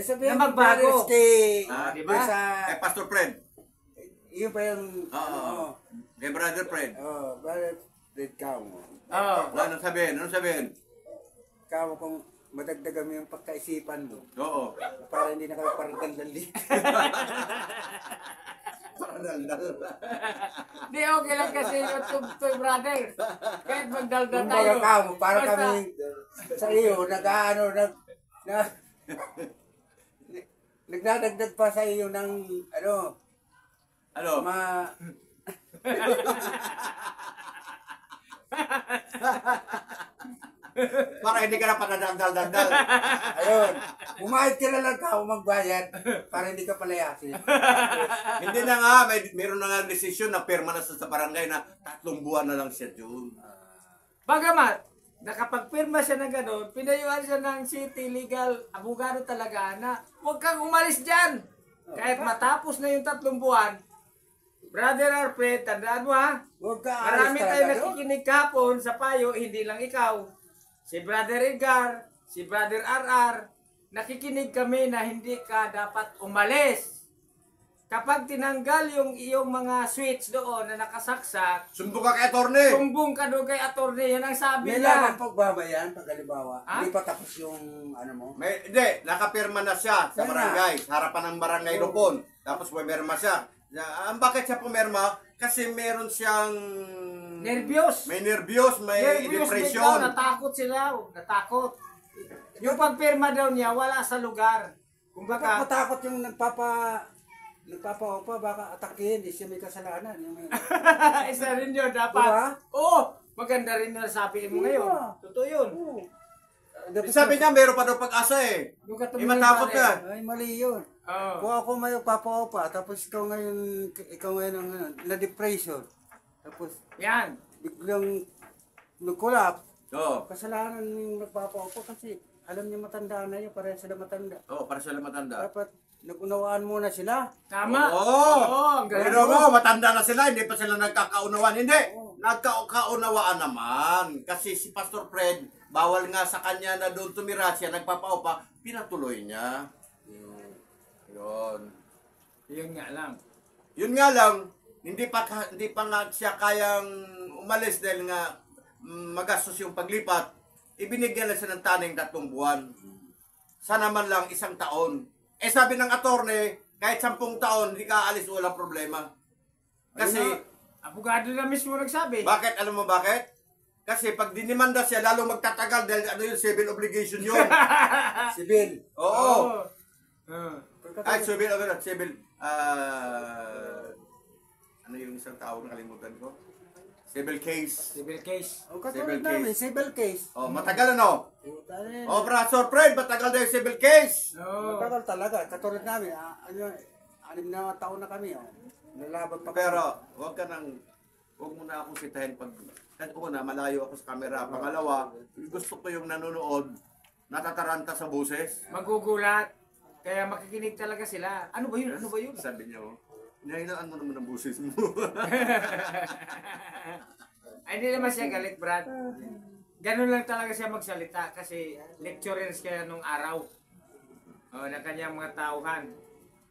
sabihin na magbago. Diba? Kay Pastor Fred. Yun pa yung, Kay Brother Fred. Brother Fred Camo. Anong sabihin? Camo kung madagdagan mo yung pagkaisipan mo. Oo. Para hindi na kami paradaldali. Paradaldal. Di okay lang kasi yung to brother. Kahit magdaldal tayo. Kumbaga Camo, para kami sa iyo, nagdadagdag pa sa iyo ng, Para hindi ka na panadaldal-daldal. Ayun. Umahit ka na lang ka magbayad para hindi ka palayasin. Hindi na nga, mayroon na nga desisyon na perma na sa barangay na 3 buwan na lang siya dun. Bagamat, nakapagpirma siya ng gano'n, pinayuhan siya ng city legal, abogado talaga na huwag kang umalis dyan. Kahit matapos na yung 3 buwan, Brother Alfred, tandaan mo ha, Huwag ka marami alis tayo talaga, nakikinig kapon sa payo, hindi lang ikaw. Si Brother Edgar, si Brother RR, nakikinig kami na hindi ka dapat umalis. Kapag tinanggal yung iyong mga switch doon na nakasaksak, Sumbong ka kay attorney. sumbong ka doon kay attorney, yan ang sabi May niya. laban pagbabayan, pag halimbawa. Ha? Hindi pa tapos yung mo. Hindi, nakapirma na siya sa Sana. barangay, sa harapan ng barangay Lupon. Tapos pumirma siya. Bakit siya pumirma? Kasi meron siyang Nervyos. may nervyos, may Nervyos depression. bigla, natakot sila. Natakot. Yung pagpirma daw niya, wala sa lugar. Bakit Kumbaga, matakot yung nagpapa-opa, baka atakin, di siya may kasalanan. isa rin yun dapat. Diba? Oo, maganda rin na sabihin mo ngayon. Diba? Totoo yun. Sabi niya, meron pa daw pag-asa eh. Yung katuloy matakot pare. ka. Ay, mali yun. Oo. Kung ako may papa-opa, tapos ikaw ngayon ang na-depression. Tapos Yan. biglang nag-collapse. Oo. Kasalanan yung nagpapa-opa kasi alam niya matanda na yun, pareha sila matanda. Oo, para sila matanda. Dapat nag-unawaan muna sila. Tama. Oo. ang galing Pero mo. matanda na sila, hindi pa sila nagkakaunawaan. Hindi, nagkakaunawaan naman. Kasi si Pastor Fred, bawal nga sa kanya na doon tumira siya, nagpapaupa, pinatuloy niya. Yun. Yun nga lang. Yun nga lang, hindi pa nga siya kayang umalis dahil nga magastos yung paglipat. Ibinigyan na siya ng taning 3 buwan. Sana man lang 1 taon. Eh sabi ng attorney, kahit 10 taon, hindi ka aalis, walang problema. Kasi, Abogado na mismo nagsabi. bakit? Alam mo bakit? Kasi pag dinimanda siya, lalong magtatagal dahil yung civil obligation yun. Civil. Oo. Ay, civil, ano yung isang tao na kalimutan ko? Civil case. Civil case. O katulad namin, civil case. Oh, matagal ano? Matagal Oh, Pastor Fred, matagal na yung civil case. Oo. talaga. Katulad namin, 6 na taon na kami. Nalaban pa kami. Pero, huwag mo na akong sitahin pag, kasi una, malayo ako sa camera. Pangalawa, gusto ko yung nanonood, natataranta sa boses. Magugulat. Kaya makikinig talaga sila. Ano ba yun? Ano ba yun? Sabi niya, hinahinaan mo naman ang boses mo. Ay, hindi naman siya galit, Brad. Ganun lang talaga siya magsalita kasi lecturers kaya nung araw. Na kanyang mga tauhan.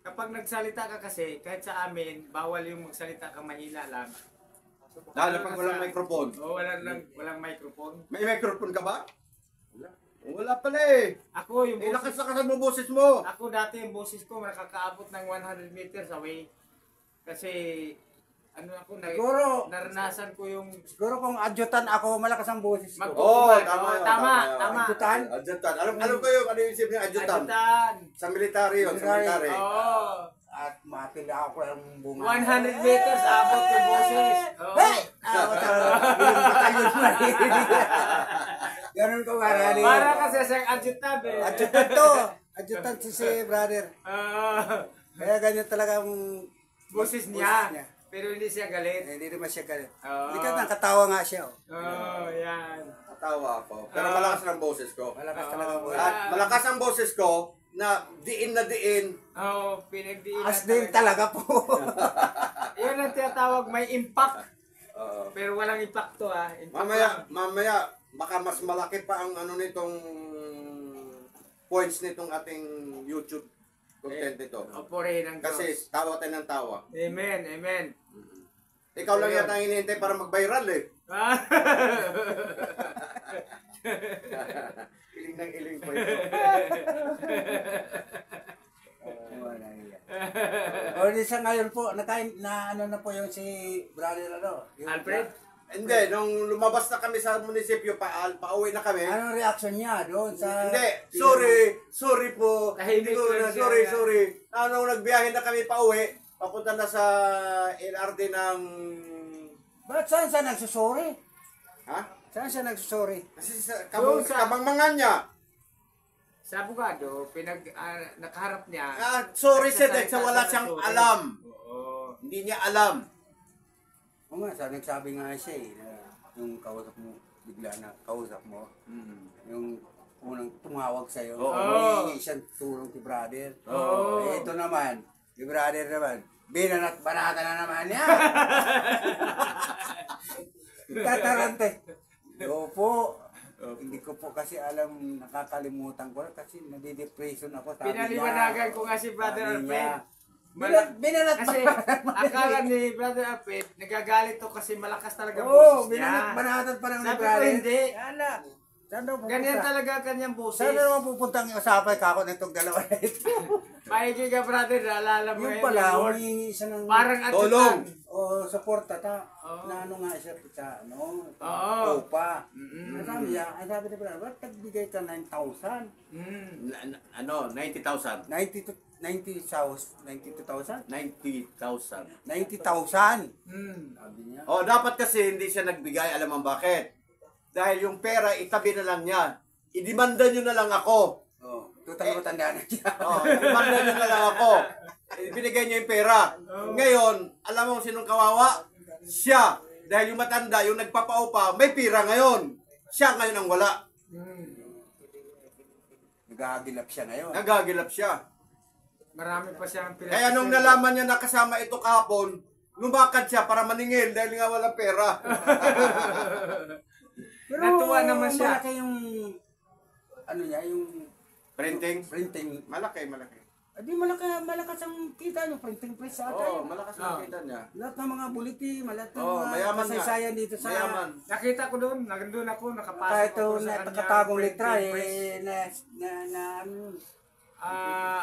Kapag nagsalita ka kasi, kahit sa amin, bawal yung magsalita ka mahina lang. Lalo pag walang microphone. Walang microphone. May microphone ka ba? Wala pala eh. Ako, yung boses, Lakas-lakasan mo boses mo. ako dati yung boses ko nakakaabot ng 100 meters away. Kasi, Siguro. naranasan ko yung Siguro kung adjutan ako, malakas ang boses ko. magkukuman. tama. Adjutan? Adjutan. Alam ko yung ano yung isip niya, adjutan. Adjutan. Sa military yun, sa military. Oo. At mapila ako ang bunga. 100 meters abot yung boses. Oo. Hey! Ganun ko marali. Para kasi siyang adjutant eh. Adjutan to. Adjutan si brother. Oo. Kaya ganyan talaga ang Boses niya. Pero hindi siya galit. Hindi naman siya galit. Oo. Hindi ka nakatawa nga siya. Oo, yan. Natawa ako. Pero malakas ang boses ko. Malakas talaga ang boses. At malakas ang boses ko na diin na diin. Oo, pinagdiinan. As din talaga po. Yan ang tinatawag, may impact. Oo. Pero walang impacto ah. Impact Mamaya, lang. mamaya, baka mas malaki pa ang ano nitong points nitong ating YouTube content ito. Opo rin ang Kasi Diyos. tawa tayo ng tawa. Amen, amen. Ikaw lang yata ang hinihintay para mag-viral eh. Iling ng iling po ito. O di sa ngayon po, nakain na ano na po yung si brother ano? Yung, Alfred? Hindi, nung lumabas na kami sa munisipyo, pauwi na kami. Anong reaction niya doon sa... Hindi, sorry po. Tahimik Hindi ko lang na, siya. sorry. Nung nagbiyahe na kami pauwi, papunta na sa LRT ng... Ba't saan siya nagsusuri? Ha? Saan siya nagsusuri? Kasi sa Yung sa- kabangmangan niya. Sa abogado, nakaharap niya. Sorry siya nagsasalita dahil wala siya siyang ng sorry. alam. Oo. Hindi niya alam. Oo nga, sa nagsabi nga siya eh, na yung kausap mo, bigla na kausap mo, yung unang tumawag sa'yo, Oo. humingi siyang tulong kay brother. Oo. Eh, ito naman, si brother naman, binanat-banata na naman niya. Tatarante. Opo. Hindi ko po kasi alam, nakakalimutan ko kasi nadidepression ako. Sabi Pinaliwanagan ko nga si Brother sabi niya, Alfred. Kasi Binanat-banata. akala ni Brother Alfred, nagagalit to kasi malakas talaga ang Oo, boses niya. binanat-banatan pa ng Sabi ko brother. hindi. Ala, saan daw pupunta? Ganyan talaga kanyang boses. Saan naman pupunta ang usapay ka ako nitong dalawa na ito? Maigi ka brother, naalala mo Yung yun, pala, Lord. humingi siya ng Parang Tulong. atutan. o suporta ta. Oo. Na ano nga siya sa ano, Oo. upa. Mm-mm. Sabi niya, ay sabi niya, ba't nagbigay ka 9,000? Mm. 90,000. 92,000? 90,000. 90,000. Mm. Sabi niya. Oh, dapat kasi hindi siya nagbigay, alam mo bakit? Dahil yung pera, itabi na lang niya. Idimanda nyo na lang ako. Oh, total mo tandaan na siya. Oh, idimanda nyo na lang ako. Binigay niya yung pera. Ngayon, alam mo sinong kawawa? Siya. Dahil yung matanda, yung nagpapaupa, may pera ngayon. Siya ngayon ang wala. Mm. Nagagilap siya ngayon. Nagagilap siya. Marami pa siyang Kaya nung nalaman niya na kasama ito kahapon, lumakad siya para maningil dahil nga walang pera. Pero Natuwa naman siya. malaki yung, ano niya, yung Printing? printing. Malaki. Di malakas ang kita niyo, printing press sa Oo, atin. malakas Ah. ang kita niya. Lahat ng mga buliti, lahat ng Oo, mga mayaman nga. kasaysayan dito sa... Mayaman. Nakita ko doon, nandun ako, nakapasok Kahit ako ito sa na kanyang nakatagong letra printing press.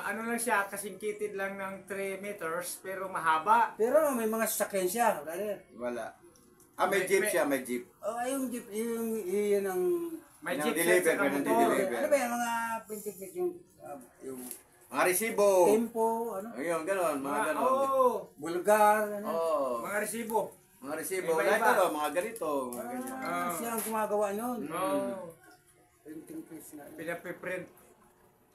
Ano lang siya, kasingkitid lang ng 3 meters, pero mahaba. pero may mga sasakyan siya, brother. Wala. May jeep siya, may jeep. Oh, yung jeep, yun ang... May Yung jeep deliver, set sa ganun motor. deliver. Ano ba yung mga printing press yung Mga resibo. tempo, ano? Ayun, gano'n, mga Mga, gano'n. oo, Bulgar, ano? Oo. mga resibo. Mga resibo. Iba-iba. Lahat ito, mga ganito. Mga ganyan. Siya ang gumagawa nun. Oo, Printing press na. pinapiprint.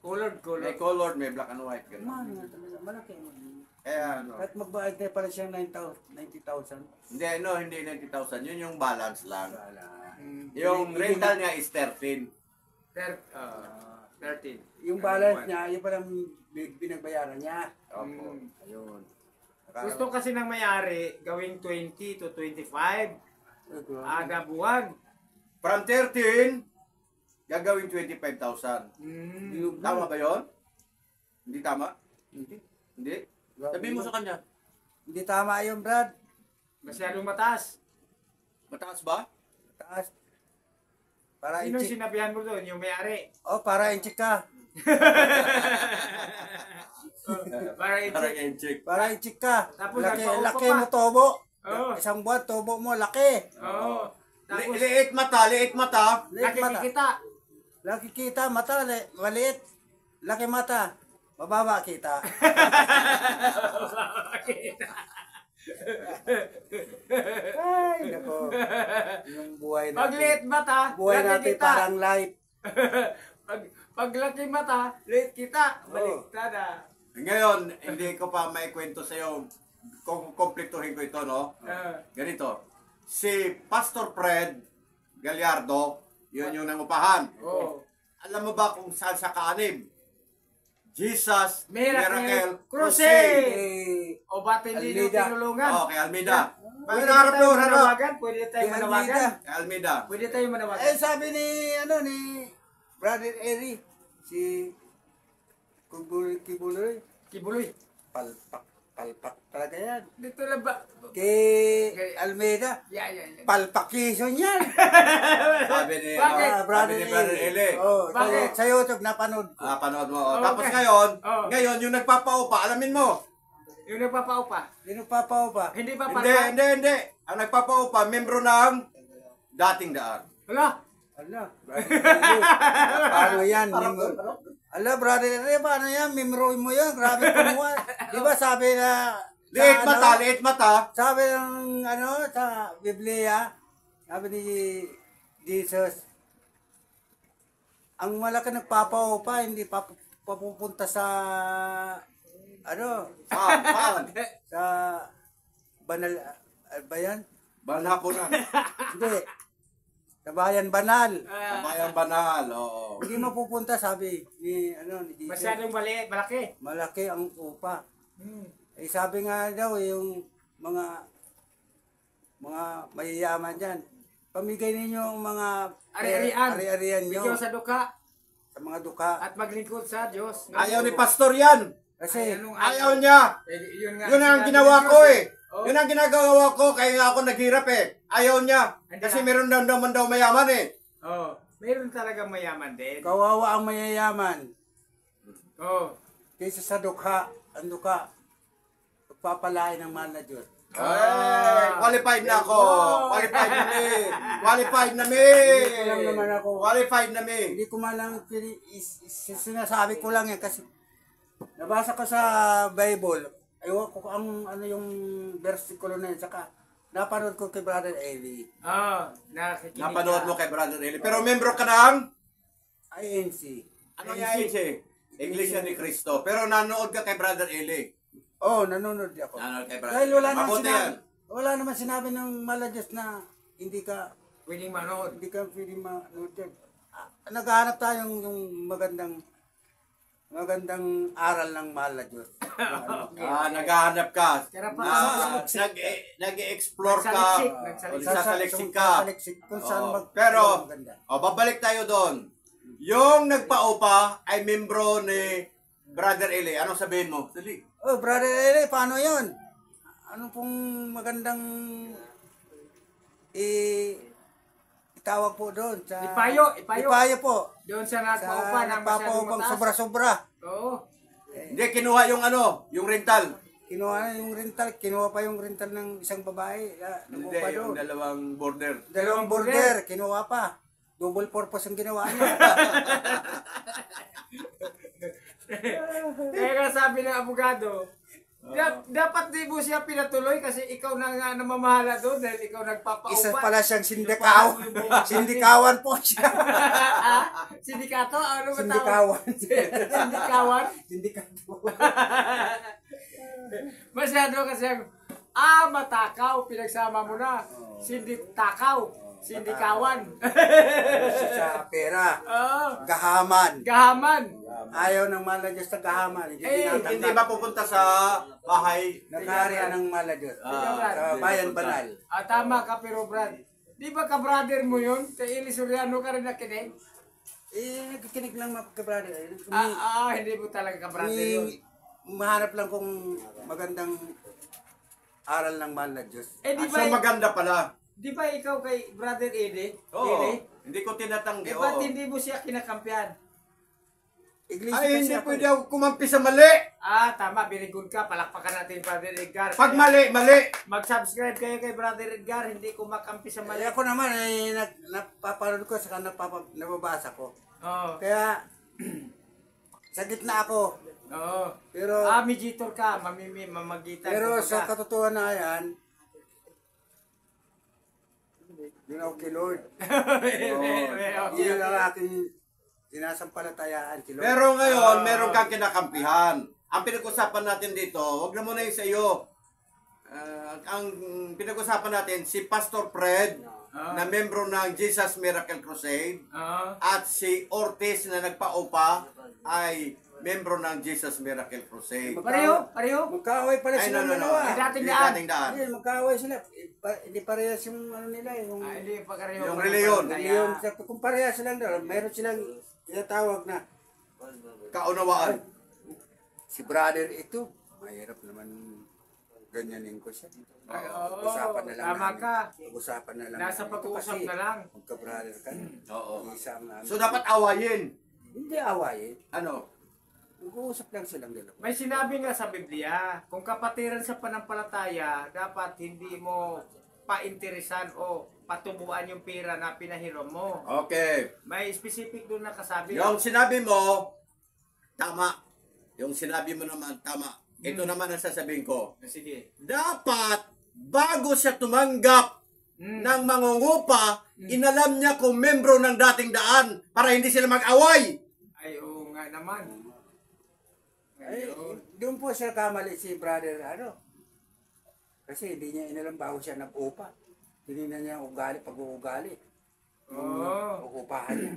Colored. May colored, may black and white. Gano'n. Mahal nga talaga, malaki. Kaya ano. Kahit magbayad tayo pala siya 90,000. Hindi, no, hindi 90,000. Yun yung balance lang. Wala. Yung rental niya is 13. 13. Yung balance niya, yung parang binagbayaran niya. Opo. Ayun. Gusto kasi ng may-ari, gawing 20 to 25. Ada buwan. From 13, gagawin 25,000. Mm. Tama ba yun? Hindi tama? Hindi. Hindi? Sabihin mo sa kanya. Hindi tama yun, Brad. Masyadong mataas. Mataas ba? Taas. Para Sino i-check. sinabihan mo doon? Yung may-ari. Oh, para i-check ka. Para Parang i-check. i-check. Para i-check ka. Tapos Laki, nagpaupa laki pa. mo tobo. Oo. Isang buwan, tobo mo, laki. Oo. Tapos, Liit mata, liit mata. Liit mata. nakikita. Laki kita, mata, maliit. Laki mata. Mababa kita. Ay, nako. Yung buhay natin. Pag liit mata, Buhay laki natin kita. parang light. pag laki mata, liit kita. Oo. Baliktad ah. Ngayon, hindi ko pa maikwento sa iyo kung kumpletuhin ko ito, no? Ganito. Si Pastor Fred Gallardo, yun yung nangupahan. Oo. Alam mo ba kung saan sa kaanib? Jesus Miracle Crusade. Eh, O ba't hindi nyo Almeida. tinulungan? Oh, kay Almeida. Pwede Harap tayo doon, harap. manawagan? Pwede tayo Kay manawagan? Almeida. Kay Almeida. Pwede tayo manawagan? sabi ni, ni Brother Eri, si Kibuloy. Kibuloy. Palpak talaga yan. Dito lang ba? Kay Almeida, Yeah. palpakison yan. Sabi ni, Bakit? sabi ni Brother Eli. Oh, Bakit? sa YouTube napanood ko. Panood mo. Oh, Tapos okay. ngayon yung nagpapaupa, alamin mo. Yung nagpapaupa. Sino papaw pa? Hindi pa Hindi. Ang nagpapaupa, membro ng dating daan. Wala. Ala, paano yan? Ala, brother, paano yan? Memro mo yan. Grabe kumuha. Di ba sabi na... Liit mata. Sabi ng sa Biblia, sabi ni Jesus, ang malaki nagpapaw pa, hindi papupunta sa Saan? sa banal ba yan? Banal ko na. Hindi. Sa bayan banal. Kamayang banal, oo. Hindi mapupunta, sabi ni ni Jesus. Masyadong malaki. Malaki ang upa. Hmm. Eh sabi nga daw yung mga mayayaman diyan, pamigay ninyo ang mga Ari-arian. ari-arian nyo Bigyan sa duka sa mga duka. at maglingkod sa Diyos. Ayaw ni Pastor yan. Kasi Ayaw niya. Yun Yun ang sinabi ginawa ni ko Diyos eh. Yun ang ginagawa ko, kaya nga ako naghirap eh. Ayaw niya. Hindi Kasi na. meron naman daw mayaman eh. Oh, meron talaga mayaman din. kawawa ang mayayaman Oh. kaysa sa dukha, ang dukha pagpapalain ng mahal na Diyos. Qualified na ako. Qualified na me. Qualified na me. Hindi ko lang naman ako. Qualified na me. Hindi ko man lang sinasabi ko lang yan kasi nabasa ko sa Bible. Ewan ko ang yung versikulo na yun. Saka napanood ko kay Brother Eli. Oh, nakikinig Napanood ka. mo kay Brother Eli. Pero membro ka ng INC. ano nga yun Iglesia ni Cristo. Pero nanood ka kay Brother Eli. Oh, nanonood ako. Nanood kay Brother Dahil Eli. wala naman Mabuti sinabi. yan. Wala naman sinabi ng Maladyos na hindi ka Pwedeng manood. pwede manood yan. Naghahanap tayo yung magandang aral ng mahal na Diyos. Naghahanap ka. Kaya pa- Nag-explore ka. Nagsaliksik. Nagsasaliksik ka. Kung saan Pero, maganda. babalik tayo doon. Yung nagpaupa ay membro ni Brother Eli. Anong sabihin mo? Dali. Oh, Brother Eli, paano yun? Ano pong magandang itawag po doon? Sa, Ipayo. Ipayo po. Doon sa Sa nagpaupa ng masyadong nagpapaupang mataas. sobra-sobra. Oo. Hindi, kinuha yung rental. Kinuha yung rental, kinuha pa yung rental ng isang babae. Hindi, Nakuha yung doon. dalawang border. Dalawang border, kinuha pa. Double purpose ang ginawa niya. Kaya nga sabi ng abogado, dapat di mo siya pinatuloy kasi ikaw na nga namamahala doon dahil ikaw nagpapaupa. Isa pala siyang sindikawan po siya. Sindikato? Ano ba tawag? Sindikawan. Sindikawan? Sindikato. Masyado kasi matakaw, pinagsama mo na. Sinditakaw. Sindikawan. Sa pera. Oo. Gahaman. Gahaman. Ayaw ng mahal na Diyos sa gahaman. Hindi Hindi tinatanggap. ba pupunta sa bahay? Nakaharian ng mahal na Diyos. Sa bayan banal. Tama ka pero Brad. Di ba ka-brother mo yun? Kay Eli Soriano ka rin nakinig? Nagkikinig lang mga brother. Hindi mo talaga ka-brother yun. Mahanap lang kung magandang aral ng mahal na Diyos. Di So ba, maganda pala. di ba ikaw kay Brother Eli? Oo. Eli? Hindi ko tinatanggi. Ba't Oo. hindi mo siya kinakampiyan? Iglesia Ay, kasi hindi ako. pwede ako kumampi sa mali. Tama. Very good ka. Palakpakan natin Brother Edgar. Pag mali. Mag-subscribe kayo kay Brother Edgar. Hindi kumakampi sa mali. Ako naman, napapanood ko, saka nababasa ko. Oo. Kaya, sa gitna ako. Oo. Pero, Mediator ka. Mamagitan. pero kumbaga. sa katotohanan na yan, yun ako kay Lord. Okay. Yun ang aking sinasampalatayaan kay Lord. Pero ngayon, meron kang kinakampihan. Ang pinag-usapan natin dito, wag na muna yung sa iyo. Ang pinag-usapan natin, si Pastor Fred, na membro ng Jesus Miracle Crusade, at si Ortiz na nagpaupa ay membro ng Jesus Miracle Crusade. Pareho? Magkaaway pala Ay, sila no. dalawa. Dating Hindi, daan. dating daan. Hindi, magkaaway sila. Hindi parehas yung nila. Hindi pa kareho. Yung reliyon. Kung parehas silang dalawa, mayroon silang tinatawag na Kaunawaan. Si brother ito, mahirap naman ganyanin ko siya. Ay, oo, Usapan na lang tama namin. ka. Usapan na lang Nasa namin. pag-uusap Ito kasi, na lang. magka-brother ka na. Oo. Isang namin. So dapat awayin. Hindi awayin. Ano? Mag-uusap lang silang dalawa. May sinabi nga sa Biblia, kung kapatiran sa panampalataya, dapat hindi mo painteresan o patubuan yung pera na pinahiram mo. Okay. May specific doon na kasabi. Yung sinabi mo, tama. Yung sinabi mo naman, tama. Ito naman ang sasabihin ko. Sige. Dapat, bago siya tumanggap ng mangungupa, inalam niya kung membro ng dating daan para hindi sila mag-away. Ay, oo nga naman. Ay, doon po siya kamali si brother, kasi hindi niya inalam bago siya nag-upa. Tinignan niya ang ugali, pag-uugali. Oo. Uupahan niya.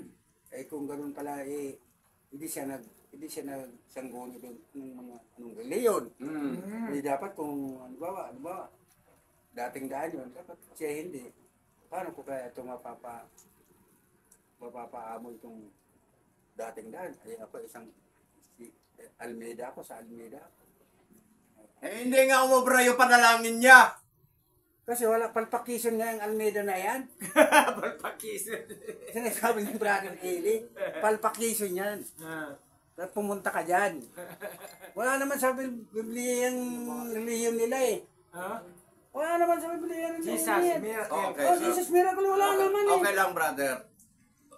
Kung ganoon pala, hindi siya nagsangguni doon ng mga anong reliyon. Hindi dapat kung, ano ba, dating daan yun, dapat siya hindi. Paano ko kaya ito mapapaamo itong dating daan? Ay ako si Almeida ako, sa Almeida. Eh, hindi nga umubra yung panalangin niya. Kasi wala palpakison nga yung Almeida na yan. Palpakison. Sinasabi ng brother Eli, palpakison yan. At pumunta ka dyan. Wala naman sa Biblia yung reliyon nila eh. Wala naman sa Biblia yung reliyon Jesus, nila. miracle. Okay. Oh, Jesus miracle, wala naman eh. Okay lang, brother.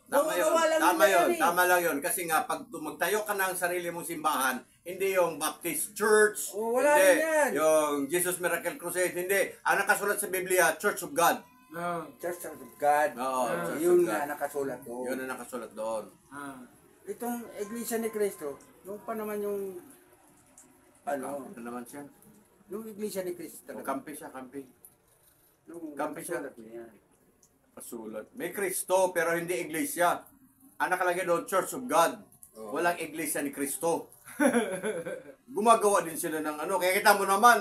Tama yun. Gumagawa lang Tama nila yun. yan eh. Tama lang yun. Kasi nga, pag magtayo ka ng sarili mong simbahan, hindi yung Baptist Church, Oh, wala hindi rin yan. yung Jesus Miracle Crusade, hindi. Ang nakasulat sa Biblia, Church of God. Church of God. Oo, Church Yun of God. nga nakasulat doon. Yun ang nakasulat doon. Itong Iglesia ni Cristo, nung pa naman yung Ano naman siya? yung Iglesia ni Cristo talaga. Kampi siya, kampi. Nung kampi siya. nakasulat niya. Pasulat. May Kristo, pero hindi iglesia. Ang nakalagay doon, Church of God. Walang iglesia ni Kristo. Gumagawa din sila ng ano. Kaya kita mo naman,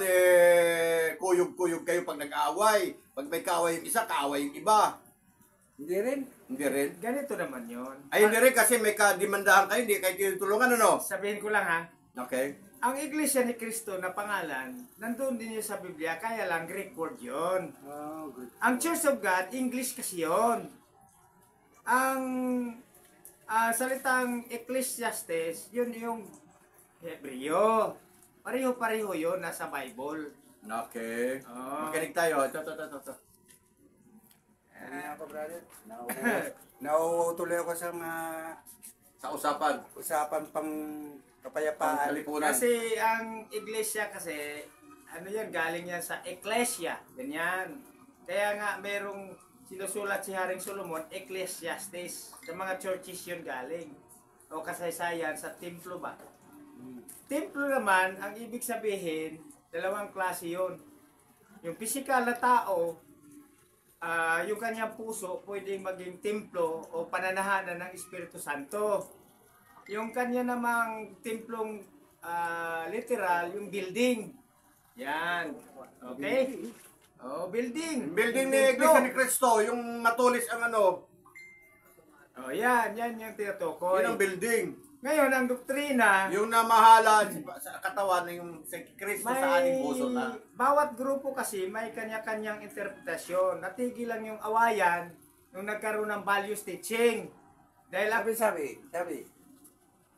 kuyog-kuyog kayo pag nag-aaway. Pag may kaaway yung isa, kaaway yung iba. Hindi rin. Hindi rin. Ganito naman yun. Ay, hindi rin kasi may kadimandahan kayo, hindi kayo tinutulungan, ano? Sabihin ko lang ha, Okay. ang Iglesia ni Cristo na pangalan, nandun din yun sa Biblia, kaya lang Greek word yun. Oh, good. Ang Church of God, English kasi yun. Ang salitang Ecclesiastes, yun yung Hebreo. Pareho-pareho yun, nasa Bible. Okay. Oh. Makinig tayo. Ito. Ano nga ako, brother? Nauutuloy ako sa mga Sa usapan. usapan pang kapayapaan. Kalipunan. Kasi ang iglesia kasi, ano yan, galing yan sa Ecclesia. Ganyan. Kaya nga, merong sinusulat si Haring Solomon, Ecclesiastes. Sa mga churches yun galing. O kasaysayan sa templo ba? Templo naman, ang ibig sabihin, dalawang klase yun. Yung physical na tao, yung kanyang puso pwedeng maging templo o pananahanan ng Espiritu Santo. Yung kanya namang templong literal, yung building. Yan. Okay? Oh, building. Building ni Iglesia ni Cristo, yung matulis ang ano, Oh, yan yung tinutukoy. yun ang building. Ngayon, ang doktrina, Yung namahala sa katawan ng si Kristo sa ating puso na. bawat grupo kasi may kanya-kanyang interpretasyon. Natigil lang yung awayan nung nagkaroon ng values teaching. Dahil Sabi,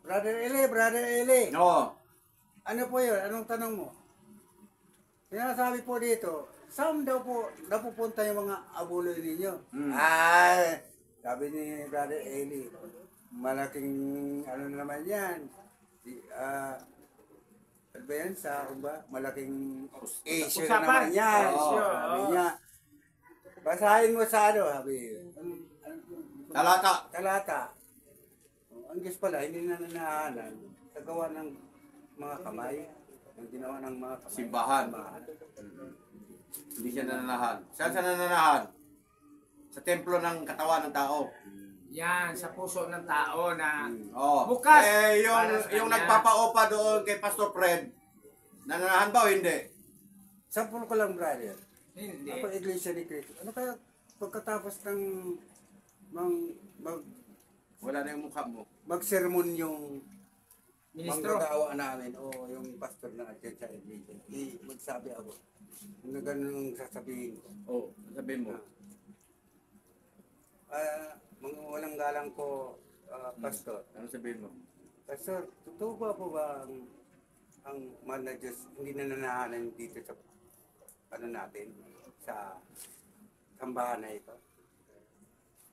Brother Eli, Oo. ano po yun? Anong tanong mo? Sinasabi po dito, saan daw po napupunta yung mga abulo ninyo? Sabi ni Brother Eli, malaking ano naman yan. Ano ba yan sa malaking issue na Usapan. naman yan. Oo. Sabi niya, basahin mo sa ano, sabi. Talata. Talata. Ang Diyos pala, hindi na nanahanan sa gawa ng mga kamay. Ang ginawa ng mga kamay. Simbahan. Hindi siya nananahan. Saan siya nananahan? Sa templo ng katawan ng tao. yan, sa puso ng tao na Oh. bukas. Eh, para sa yung kanya. nagpapaopa doon kay Pastor Fred, nananahan ba o hindi? Sampul ko lang, brother. Hindi. Ako, Iglesia ni Cristo. Ano kaya pagkatapos ng Wala na yung mukha mo. mag-sermon yung Ministro. manggagawa namin o yung pastor na dyan sa Edmonton, magsabi ako na ganun sasabihin ko. Oh, sabihin mo. Mga walang galang ko, pastor. Ano sabihin mo? Pastor, totoo ba po ba ang mahal na Diyos hindi na nanahanan dito sa ano natin, sa sambahan na ito?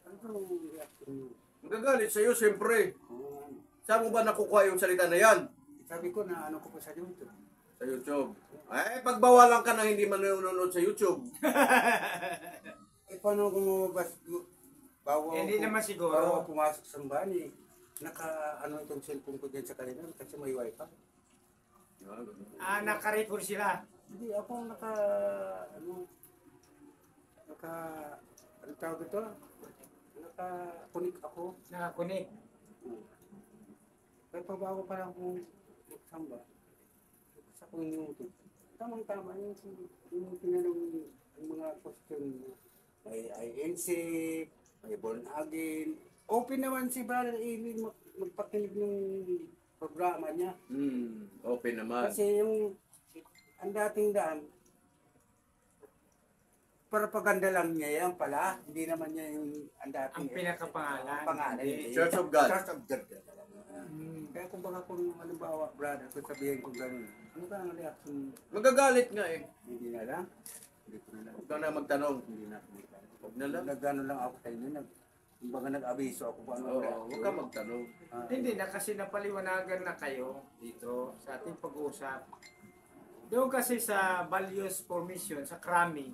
Ano yung reaction niyo? Magagalit sa'yo, siyempre. Oo. Saan mo ba nakukuha yung salita na yan? Sabi ko na ano ko po sa YouTube. Sa YouTube. Ay, pagbawalan ka na hindi man nanonood sa YouTube. Paano kung bago Hindi naman siguro. bago ako pumasok sa sambahan ano itong cellphone ko dyan sa kanila kasi may wifi. Nakarecord sila. Hindi ako ano tawag ito? Naka-connect ako. Nakakunik. Pero pa bago pa lang akong magsamba, sa kong YouTube. Tamang-tama yung tinanong yung mga question may INC, may born again. Open naman si Brother Emil magpakinig ng programa niya. Open naman. Kasi ang dating daan, propaganda lang niya yan pala. Hindi naman niya yung ang dating. Ang pinakapangalan. Pangalan. Hindi. Church of God. Church of God. Kaya kung baka kung halimbawa, brother, kung sabihin ko gano'n, ano ka ang reaction? Magagalit nga eh. Hindi na lang. Hindi ko na lang. Huwag ka na magtanong. Hindi na. Huwag na lang. Nagano lang ako sa inyo. Kumbaga nag-abiso ako pa. Oo, huwag ka magtanong. Hindi na kasi napaliwanagan na kayo dito sa ating pag-uusap. Doon kasi sa values formation, sa cramming,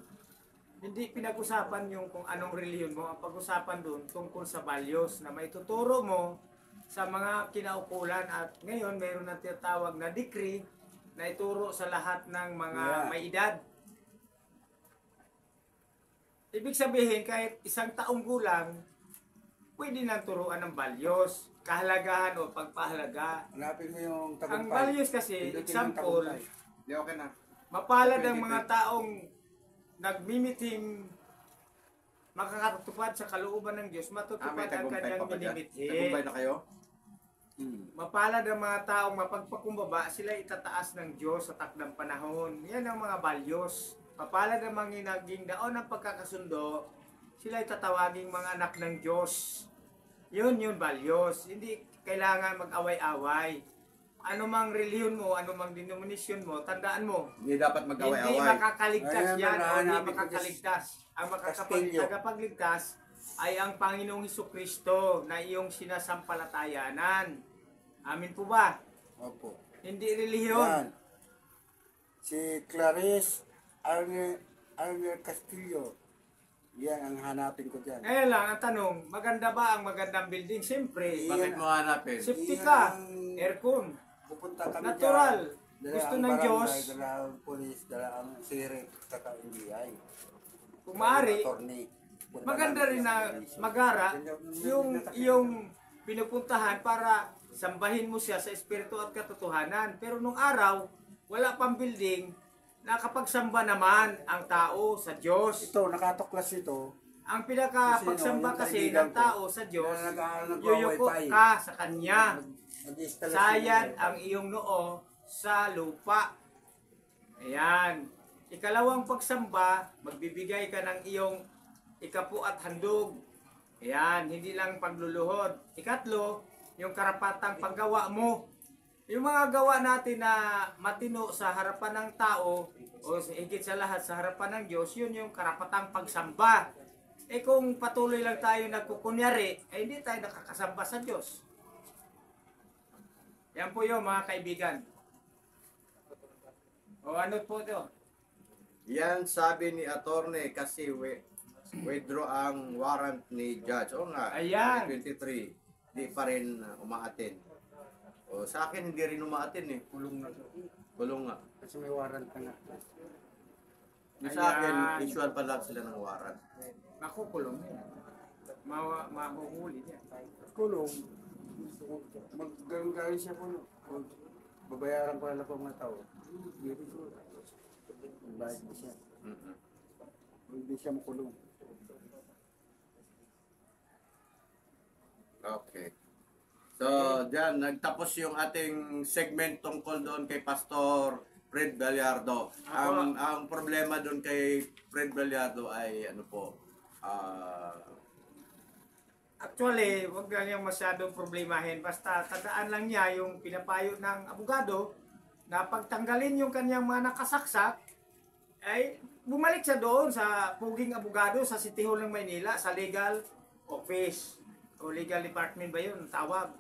hindi pinag-usapan yung kung anong reliyon mo. Ang pag-usapan doon tungkol sa values na may tuturo mo sa mga kinaukulan at ngayon mayroon na tinatawag na decree na ituro sa lahat ng mga may edad. Ibig sabihin kahit isang taong gulang, pwede nang turuan ng values, kahalagahan o pagpahalaga. Hanapin mo yung tagumpay. Ang values kasi, Pindutin yung example, tagumpay. Hindi, okay na. mapalad ang mga taong nagmimiting makakatupad sa kalooban ng Diyos, matutupad May ang tagumpay kanyang pa ba dyan? minimitin. Tagumpay na kayo? Mapalad ang mga taong mapagpakumbaba, sila itataas ng Diyos sa takdang panahon. Yan ang mga values. Mapalad ang mga naging daon ng pagkakasundo, sila itatawaging mga anak ng Diyos. Yun values. Hindi kailangan mag-away-away. Ano mang reliyon mo, ano mang denomination mo, tandaan mo, Hindi dapat hindi mag-away-away. makakaligtas Ayan, yan o hindi hanapin ko makakaligtas. Ang Castillo. makakapagligtas ay ang Panginoong Hesukristo na iyong sinasampalatayanan. Amin po ba? Opo. Hindi relihiyon. Yan. Si Clarice Arner Castillo. Yan ang hanapin ko dyan. Ngayon lang, ang tanong, maganda ba ang magandang building? Siyempre, Bakit mo hanapin? safety Iyan ka, ang- aircon. Pupunta kami Natural. dyan. Dala Gusto ang ng barangay, Diyos. Dala ang polis, dala ang sirik, saka NBI. Kung maaari, Attorney. Punta maganda namin rin sa na police. magara yung Nakakita. iyong pinupuntahan para sambahin mo siya sa espiritu at katotohanan. Pero nung araw, wala pang building, nakapagsamba naman ang tao sa Diyos. Ito, nakatuklas ito. Ang pinakapagsamba Yung kasi kaibigan ng tao ko, sa Diyos, na yuyuko nag-wifi. ka sa Kanya. Nag-install Sayad ang iyong noo sa lupa. Ayan. Ikalawang pagsamba, magbibigay ka ng iyong ikapu at handog. Ayan, hindi lang pagluluhod. Ikatlo, yung karapatang paggawa mo. Yung mga gawa natin na matino sa harapan ng tao, o higit sa lahat sa harapan ng Diyos, yun yung karapatang pagsamba. Eh kung patuloy lang tayo nagkukunyari, eh hindi tayo nakakasamba sa Diyos. Yan po yun mga kaibigan. O ano po ito? Yan sabi ni attorney kasi withdraw ang warrant ni judge. O nga, Ayan. 23, di pa rin umaatin. O sa akin hindi rin umaatin eh. Kulong na to. Kulong nga. Kasi may warrant ka na. Yung sa akin, Ayan. isual pa lang sila ng warrant. Makukulong yan. Mahuhuli yan. Kulong. Magagaling siya po. Babayaran ko na lang po mga tao. Very good. Bayad mo siya. Hindi siya makulong. Okay. So, dyan, nagtapos yung ating segment tungkol doon kay Pastor Fred Gallardo. Ang problema doon kay Fred Gallardo ay ano po, Actually, huwag lang niyang masyadong problemahin. Basta tandaan lang niya yung pinapayo ng abogado na pagtanggalin yung kanyang mga nakasaksak, ay bumalik siya doon sa puging abogado sa City Hall ng Maynila, sa legal office o legal department ba yun, tawag.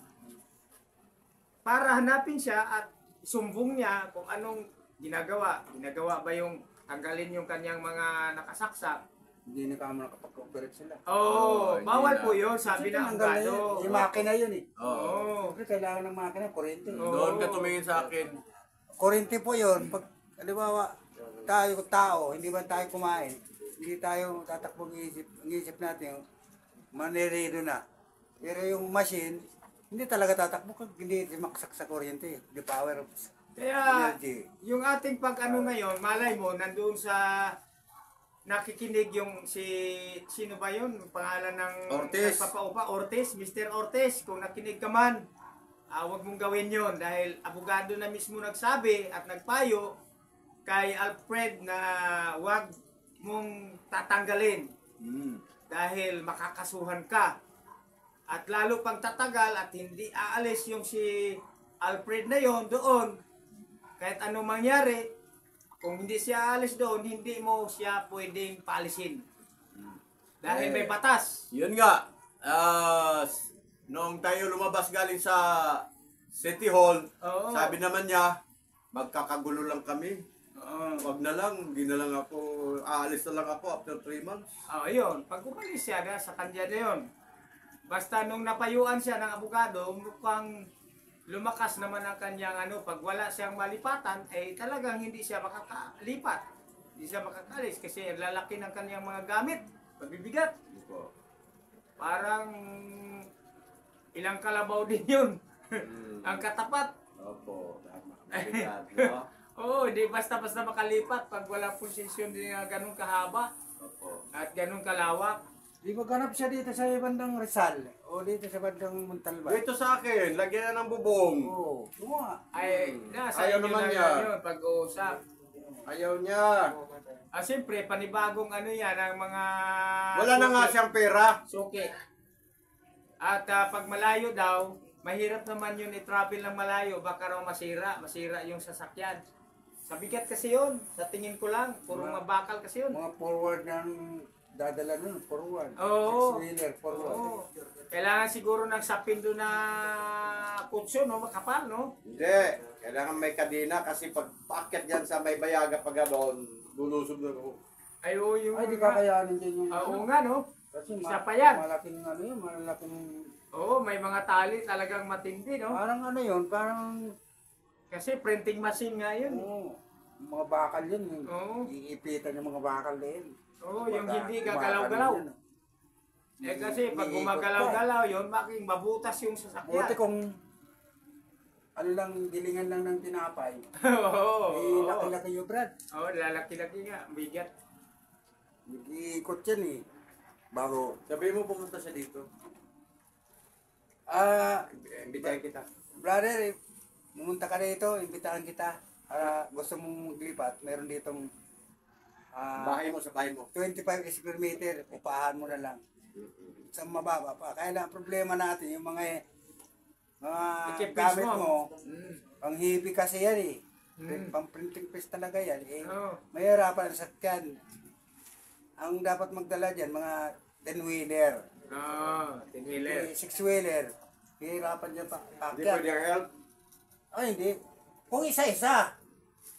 Para hanapin siya at sumbong niya kung anong ginagawa. Ginagawa ba yung tanggalin yung kanyang mga nakasaksak? Hindi na kamo nakapag-cooperate sila. Oo, hindi bawal na. po yun, sabi ng abogado. Yung makina yun eh. Oo. Siyempre, kailangan ng makina, kurente. doon ka tumingin sa akin. Kurente po yun. Pag, halimbawa, tayo tao, hindi ba tayo kumain, hindi tayo tatakbo ang isip natin, manerido na. Pero yung machine, hindi talaga tatakbo kung hindi maksak sa kuryente. The power of Kaya, energy. yung ating pag-ano ngayon, malay mo, nandoon sa nakikinig yung sino ba yun? Yung pangalan ng Ortiz. nagpapaupa, Ortiz, Mr. Ortiz, kung nakinig ka man, huwag mong gawin yon dahil abogado na mismo nagsabi at nagpayo kay Alfred na huwag mong tatanggalin dahil makakasuhan ka. At lalo pang tatagal at hindi aalis yung si Alfred na yon doon, kahit anong mangyari, kung hindi siya aalis doon, hindi mo siya pwedeng paalisin. Dahil may batas. Yun nga, noong tayo lumabas galing sa City Hall, Oo. sabi naman niya, magkakagulo lang kami. Oo. Wag na lang, hindi na lang ako, aalis na lang ako after 3 months. Yun. Pag umalis siya sa kanya na yun. Basta nung napayuan siya ng abogado, mukhang lumakas naman ang kanyang pag wala siyang malipatan, ay talagang hindi siya makakalipat. Hindi siya makakalis kasi ang lalaki ng kanyang mga gamit, pagbibigat. Parang ilang kalabaw din yun. Ang katapat. Opo, tama. Mabigat, no? Oo, hindi basta-basta makalipat pag wala posisyon din na ganun kahaba Opo. at ganun kalawak. Di ba ganap siya dito sa bandang Rizal o dito sa bandang Montalban? Dito sa akin, lagyan na ng bubong. Oo, oo nga. Ay, nasa Ayaw inyo naman na niya. yun, pag-uusap. Ayaw niya. Siyempre, panibagong yan, ang mga Wala na nga suki. siyang pera. Suki. At pag malayo daw, mahirap naman yun i-travel ng malayo, baka raw masira yung sasakyan. Sa bigat kasi yun, sa tingin ko lang, puro mabakal kasi yun. Mga forward ng dadala nun, forward. Oo. Six-wheeler, forward. Oo. Kailangan siguro ng sapin doon na kutso, no? Makapal, no? Hindi. Kailangan may kadena kasi pag paakyat dyan sa may bayaga pag gano'n, lulusog na ako. Ay, oo, yung... Ay, di kakayanin din yung... Oo nga, no? Kasi Isa pa yan. malaking ano yun, malaking... Oo, may mga tali talagang matindi, no? Parang ano yun, parang... Kasi printing machine nga yun. Oo, mga bakal yun. Oo. Iipitan yung mga bakal din. Oo, yung hindi gagalaw-galaw. Eh kasi pag gumagalaw-galaw yun, making mabutas yung Buti sasakyan. kung ano lang, dilingan lang ng tinapay. Oo. Eh, laki-laki yung brad. Oo, lalaki-laki nga. Bigat. Nag-iikot yan eh. Bago. Sabihin mo pumunta siya dito. Imbitahan kita. Brother, pumunta ka dito, imbitahan kita. Gusto mong maglipat, meron ditong Bahay mo sa bahay mo. 25 square meter, upahan mo na lang. Sa mababa pa. Kaya lang, problema natin, yung mga Equipments gamit mo. mo, Mm. pang hibi kasi yan eh. Mm. Pang printing press talaga yan. Eh, Oo. mahirapan ang sakyan. Ang dapat magdala dyan, mga 10-wheeler, Oo, tinwiler. 6-wheeler. Hihirapan dyan pa. Hindi pwede ang help. Ay, hindi. Kung isa-isa,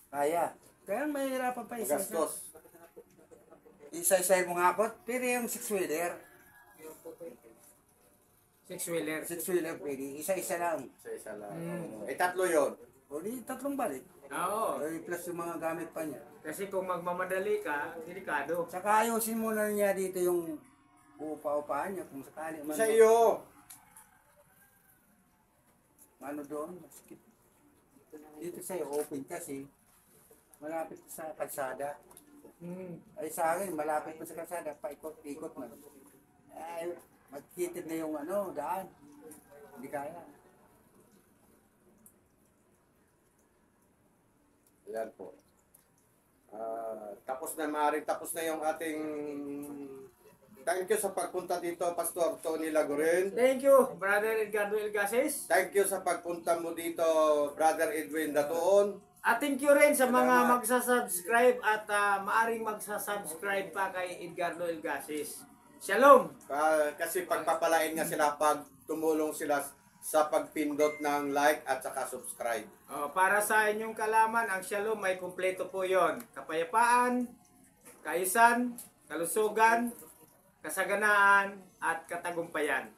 kaya. Kaya mahirapan pa isa-isa. Gastos. Isa-isa yung mga akot, pero yung 6-wheeler, Six-wheeler. 6-wheeler pwede, isa-isa lang. Sa isa lang. Mm. Eh, tatlo yun. O di, tatlong balik. Oo. O, plus yung mga gamit pa niya. Kasi kung magmamadali ka, delikado. Saka ayusin mo na niya dito yung upa-upahan niya kung sakali man. Sa iyo. Ano doon, maskip. Dito sa'yo, open kasi. Malapit sa kalsada. Mm. Ay sa akin, malapit mo sa kalsada, paikot-ikot mo. Ay, magkitid na yung daan. Hindi kaya. Yan po. Tapos na, maaaring tapos na yung ating... Thank you sa pagpunta dito, Pastor Tony Lagorin. Thank you, Brother Edgardo Elgases. Thank you sa pagpunta mo dito, Brother Edwin Datuon. At thank you rin sa mga Salamat. magsasubscribe at maaring magsasubscribe pa kay Edgardo Elgases. Shalom! Kasi pagpapalain nga sila pag tumulong sila sa pagpindot ng like at saka subscribe. Para sa inyong kalaman, ang Shalom ay kumpleto po yon. Kapayapaan, kaayusan, kalusugan, kasaganaan, at katagumpayan.